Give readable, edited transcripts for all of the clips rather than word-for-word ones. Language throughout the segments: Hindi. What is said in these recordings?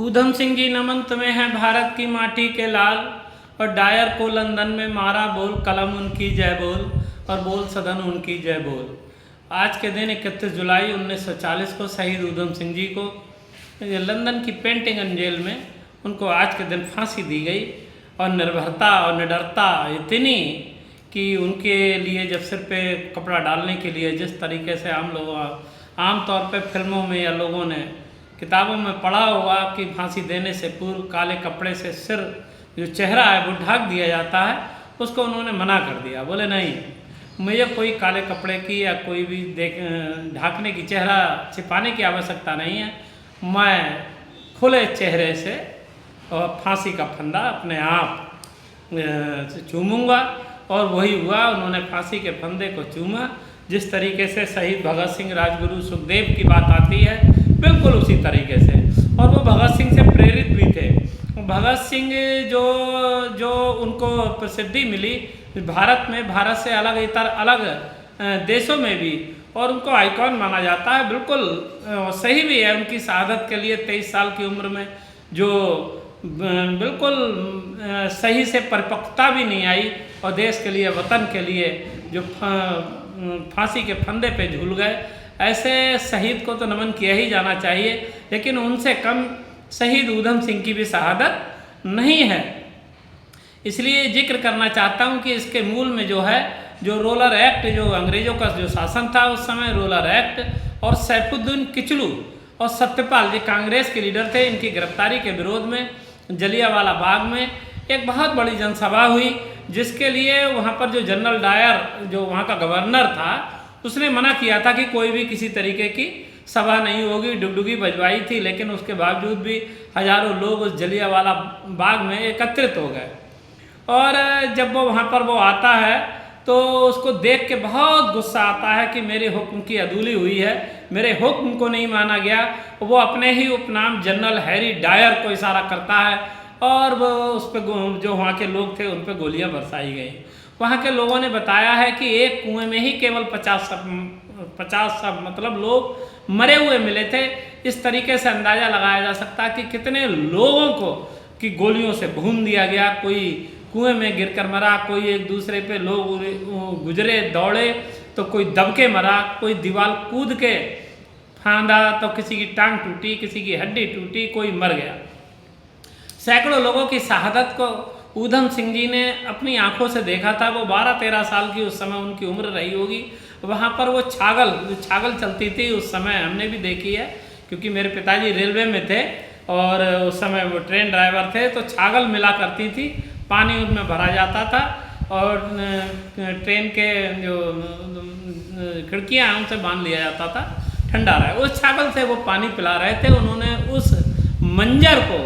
ऊधम सिंह जी नमन तुम्हें है भारत की माटी के लाल, और डायर को लंदन में मारा बोल, कलम उनकी जय बोल और बोल सदन उनकी जय बोल। आज के दिन 31 जुलाई 1940 को शहीद ऊधम सिंह जी को लंदन की पेंटिंगन जेल में उनको आज के दिन फांसी दी गई। और निर्भरता और निडरता इतनी कि उनके लिए जब सिर पे कपड़ा डालने के लिए जिस तरीके से आम तौर पे फिल्मों में या लोगों ने किताबों में पढ़ा होगा कि फांसी देने से पूर्व काले कपड़े से सिर जो चेहरा है वो ढक दिया जाता है, उसको उन्होंने मना कर दिया। बोले नहीं, मुझे कोई काले कपड़े की या कोई भी ढकने की, चेहरा छिपाने की आवश्यकता नहीं है। मैं खुले चेहरे से और फांसी का फंदा अपने आप चूमूंगा। और वही हुआ, उन्होंने फांसी के फंदे को चूमा। जिस तरीके से शहीद भगत सिंह, राजगुरु सुखदेव की बात आती है, बिल्कुल उसी तरीके से। और वो भगत सिंह से प्रेरित भी थे। भगत सिंह जो उनको प्रसिद्धि मिली भारत में, भारत से अलग इतर अलग देशों में भी, और उनको आइकॉन माना जाता है। बिल्कुल सही भी है। उनकी शहादत के लिए 23 साल की उम्र में जो बिल्कुल सही से परिपक्वता भी नहीं आई, और देश के लिए, वतन के लिए जो फांसी के फंदे पे झूल गए, ऐसे शहीद को तो नमन किया ही जाना चाहिए। लेकिन उनसे कम शहीद ऊधम सिंह की भी शहादत नहीं है। इसलिए जिक्र करना चाहता हूँ कि इसके मूल में जो है, जो रोलर एक्ट, जो अंग्रेज़ों का जो शासन था उस समय, रोलर एक्ट, और सैफुद्दीन किचलू और सत्यपाल जी कांग्रेस के लीडर थे, इनकी गिरफ्तारी के विरोध में जलियांवाला बाग में एक बहुत बड़ी जनसभा हुई, जिसके लिए वहाँ पर जो जनरल डायर, जो वहाँ का गवर्नर था, उसने मना किया था कि कोई भी किसी तरीके की सभा नहीं होगी। डुगडुगी बजवाई थी, लेकिन उसके बावजूद भी हजारों लोग उस जलियांवाला बाग में एकत्रित हो गए। और जब वो वहाँ पर वो आता है तो उसको देख के बहुत गुस्सा आता है कि मेरे हुक्म की अदूली हुई है, मेरे हुक्म को नहीं माना गया। वो अपने ही उपनाम जनरल हैरी डायर को इशारा करता है, और वो उस पर जो वहाँ के लोग थे उन पर गोलियाँ बरसाई गई। वहाँ के लोगों ने बताया है कि एक कुएं में ही केवल 50 मतलब लोग मरे हुए मिले थे। इस तरीके से अंदाज़ा लगाया जा सकता है कि कितने लोगों को की गोलियों से भून दिया गया। कोई कुएं में गिरकर मरा, कोई एक दूसरे पे लोग गुजरे दौड़े तो कोई दबके मरा, कोई दीवार कूद के फांदा तो किसी की टांग टूटी, किसी की हड्डी टूटी, कोई मर गया। सैकड़ों लोगों की शहादत को ऊधम सिंह जी ने अपनी आंखों से देखा था। वो 12-13 साल की उस समय उनकी उम्र रही होगी। वहाँ पर वो छागल चलती थी उस समय, हमने भी देखी है, क्योंकि मेरे पिताजी रेलवे में थे और उस समय वो ट्रेन ड्राइवर थे। तो छागल मिला करती थी, पानी उनमें भरा जाता था, और ट्रेन के जो खिड़कियाँ हैं उनसे बांध लिया जाता था, ठंडा रहे। उस छागल से वो पानी पिला रहे थे। उन्होंने उस मंजर को,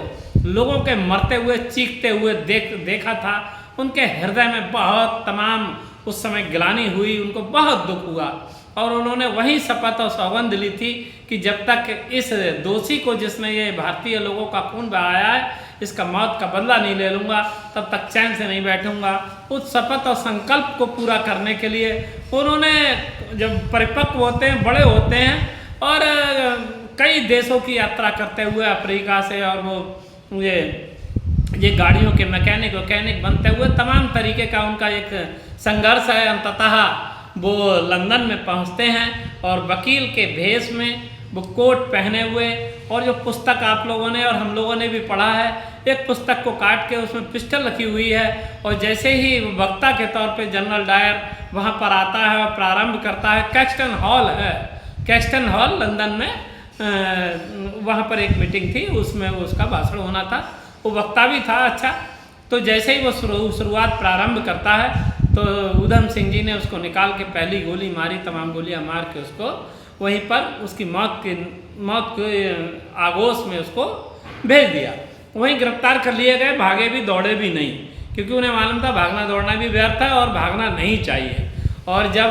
लोगों के मरते हुए, चीखते हुए देखा था। उनके हृदय में बहुत तमाम उस समय ग्लानि हुई, उनको बहुत दुख हुआ, और उन्होंने वही शपथ और सौगंध ली थी कि जब तक इस दोषी को, जिसने ये भारतीय लोगों का खून बहाया है, इसका मौत का बदला नहीं ले लूँगा, तब तक चैन से नहीं बैठूँगा। उस शपथ और संकल्प को पूरा करने के लिए उन्होंने, जब परिपक्व होते हैं, बड़े होते हैं, और कई देशों की यात्रा करते हुए अफ्रीका से, और वो ये गाड़ियों के मैकेनिक बनते हुए, तमाम तरीके का उनका एक संघर्ष है। अंततः वो लंदन में पहुंचते हैं, और वकील के भेष में, वो कोट पहने हुए, और जो पुस्तक आप लोगों ने और हम लोगों ने भी पढ़ा है, एक पुस्तक को काट के उसमें पिस्टल रखी हुई है, और जैसे ही वक्ता के तौर पे जनरल डायर वहाँ पर आता है और प्रारंभ करता है, कैक्सटन हॉल है, कैक्सटन हॉल लंदन में, वहाँ पर एक मीटिंग थी, उसमें उसका भाषण होना था, वो वक्ता भी था अच्छा। तो जैसे ही वो शुरुआत प्रारंभ करता है, तो ऊधम सिंह जी ने उसको निकाल के पहली गोली मारी, तमाम गोलियां मार के उसको वहीं पर उसकी मौत के आगोश में उसको भेज दिया। वहीं गिरफ्तार कर लिए गए, भागे भी, दौड़े भी नहीं, क्योंकि उन्हें मालूम था भागना दौड़ना भी व्यर्थ है और भागना नहीं चाहिए। और जब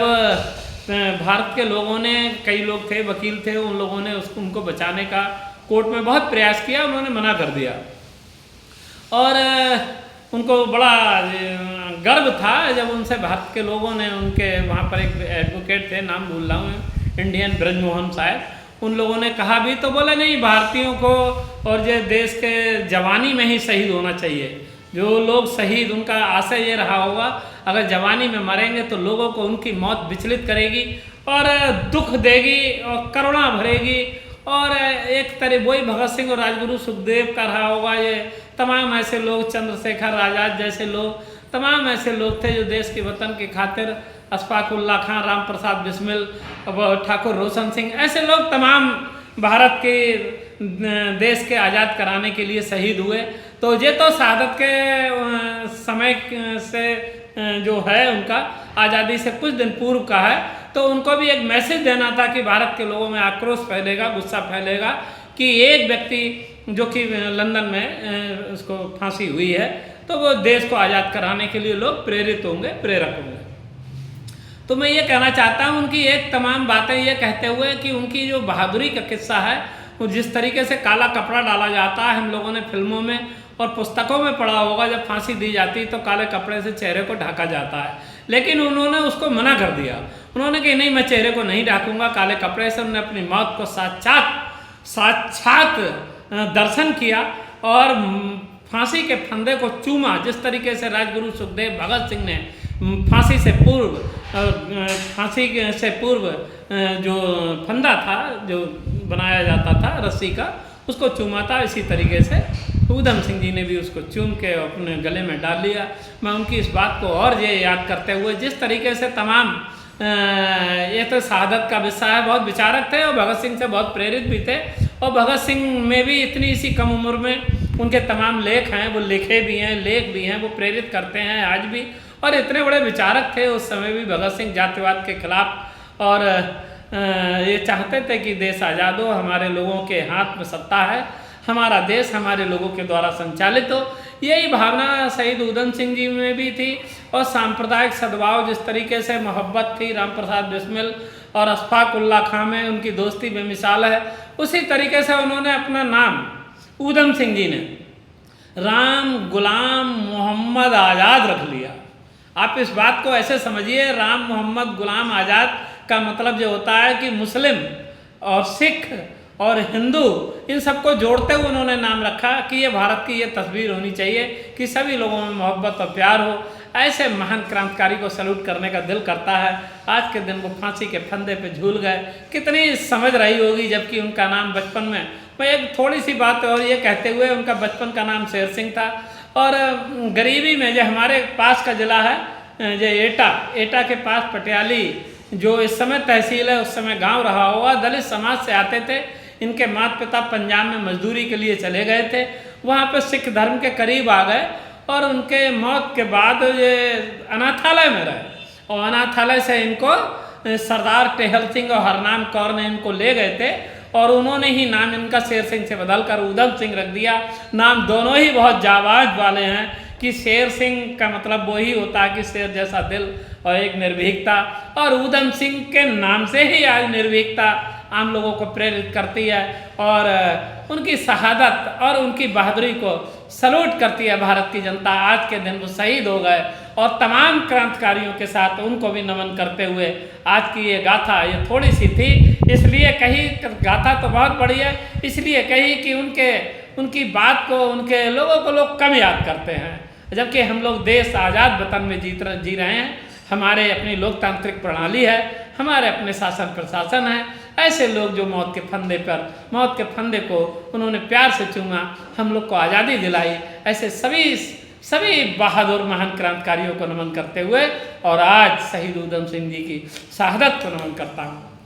भारत के लोगों ने, कई लोग थे, वकील थे, उन लोगों ने उनको बचाने का कोर्ट में बहुत प्रयास किया, उन्होंने मना कर दिया। और उनको बड़ा गर्व था जब उनसे भारत के लोगों ने, उनके वहाँ पर एक एडवोकेट थे, नाम भूल रहा हूँ, इंडियन ब्रजमोहन शायद, उन लोगों ने कहा भी तो बोले नहीं, भारतीयों को और जो देश के जवानी में ही शहीद होना चाहिए। जो लोग शहीद, उनका आशय ये रहा होगा अगर जवानी में मरेंगे तो लोगों को उनकी मौत विचलित करेगी और दुख देगी और करुणा भरेगी। और एक तरह वही भगत सिंह और राजगुरु सुखदेव का रहा होगा। ये तमाम ऐसे लोग, चंद्रशेखर आज़ाद जैसे लोग, तमाम ऐसे लोग थे जो देश के वतन की खातिर, अशफाक उल्लाह खां, राम प्रसाद बिस्मिल, ठाकुर रोशन सिंह, ऐसे लोग तमाम भारत के देश के आज़ाद कराने के लिए शहीद हुए। तो ये तो शहादत के समय से जो है उनका आज़ादी से कुछ दिन पूर्व का है, तो उनको भी एक मैसेज देना था कि भारत के लोगों में आक्रोश फैलेगा, गुस्सा फैलेगा कि एक व्यक्ति जो कि लंदन में उसको फांसी हुई है, तो वो देश को आज़ाद कराने के लिए लोग प्रेरित होंगे, प्रेरक होंगे। तो मैं ये कहना चाहता हूँ उनकी एक तमाम बातें ये कहते हुए कि उनकी जो बहादुरी का किस्सा है, वो जिस तरीके से काला कपड़ा डाला जाता है, हम लोगों ने फिल्मों में और पुस्तकों में पढ़ा होगा, जब फांसी दी जाती तो काले कपड़े से चेहरे को ढका जाता है, लेकिन उन्होंने उसको मना कर दिया। उन्होंने कहा नहीं, मैं चेहरे को नहीं ढाकूंगा काले कपड़े से। उन्होंने अपनी मौत को साक्षात दर्शन किया और फांसी के फंदे को चूमा, जिस तरीके से राजगुरु सुखदेव भगत सिंह ने फांसी से पूर्व जो फंदा था जो बनाया जाता था रस्सी का, उसको चूमा था। इसी तरीके से ऊधम सिंह जी ने भी उसको चूम के अपने गले में डाल लिया। मैं उनकी इस बात को और ये याद करते हुए, जिस तरीके से तमाम ये तो शहादत का विषय है, बहुत विचारक थे और भगत सिंह से बहुत प्रेरित भी थे। और भगत सिंह में भी इतनी इसी कम उम्र में उनके तमाम लेख हैं, वो लिखे भी हैं, लेख भी हैं, वो प्रेरित करते हैं आज भी। और इतने बड़े विचारक थे उस समय भी भगत सिंह जातिवाद के खिलाफ, और ये चाहते थे कि देश आज़ाद हो, हमारे लोगों के हाथ में सत्ता है, हमारा देश हमारे लोगों के द्वारा संचालित हो। यही भावना शहीद ऊधम सिंह जी में भी थी। और सांप्रदायिक सद्भाव, जिस तरीके से मोहब्बत थी राम प्रसाद बिस्मिल और अशफाक उल्लाह खां में, उनकी दोस्ती बेमिसाल है। उसी तरीके से उन्होंने अपना नाम, ऊधम सिंह जी ने राम गुलाम मोहम्मद आज़ाद रख लिया। आप इस बात को ऐसे समझिए, राम मोहम्मद गुलाम आज़ाद का मतलब जो होता है कि मुस्लिम और सिख और हिंदू, इन सबको जोड़ते हुए उन्होंने नाम रखा कि ये भारत की ये तस्वीर होनी चाहिए कि सभी लोगों में मोहब्बत और प्यार हो। ऐसे महान क्रांतिकारी को सैल्यूट करने का दिल करता है। आज के दिन वो फांसी के फंदे पे झूल गए, कितनी समझ रही होगी, जबकि उनका नाम बचपन में, मैं एक थोड़ी सी बात और ये कहते हुए, उनका बचपन का नाम शेर सिंह था। और गरीबी में जो हमारे पास का ज़िला है जो एटा के पास पटियाली, जो इस समय तहसील है, उस समय गांव रहा होगा, दलित समाज से आते थे। इनके माता पिता पंजाब में मजदूरी के लिए चले गए थे, वहाँ पे सिख धर्म के करीब आ गए और उनके मौत के बाद ये अनाथालय में रहे। और अनाथालय से इनको सरदार टेहल सिंह और हरनाम कौर ने इनको ले गए थे और उन्होंने ही नाम इनका शेर सिंह से बदलकर ऊधम सिंह रख दिया। नाम दोनों ही बहुत जाबाज वाले हैं कि शेर सिंह का मतलब वही होता है कि शेर जैसा दिल और एक निर्भीकता, और ऊधम सिंह के नाम से ही आज निर्भीकता आम लोगों को प्रेरित करती है और उनकी शहादत और उनकी बहादुरी को सलूट करती है भारत की जनता। आज के दिन वो शहीद हो गए और तमाम क्रांतिकारियों के साथ उनको भी नमन करते हुए आज की ये गाथा ये थोड़ी सी थी, इसलिए कही गाथा तो बहुत बड़ी है, इसलिए कही कि उनकी बात को, उनके लोगों को लोग कम याद करते हैं, जबकि हम लोग देश आज़ाद वतन में जी रहे हैं। हमारे अपनी लोकतांत्रिक प्रणाली है, हमारे अपने शासन प्रशासन है। ऐसे लोग जो मौत के फंदे को उन्होंने प्यार से चूमा, हम लोग को आज़ादी दिलाई, ऐसे सभी बहादुर महान क्रांतिकारियों को नमन करते हुए और आज शहीद ऊधम सिंह जी की शहादत को नमन करता हूँ।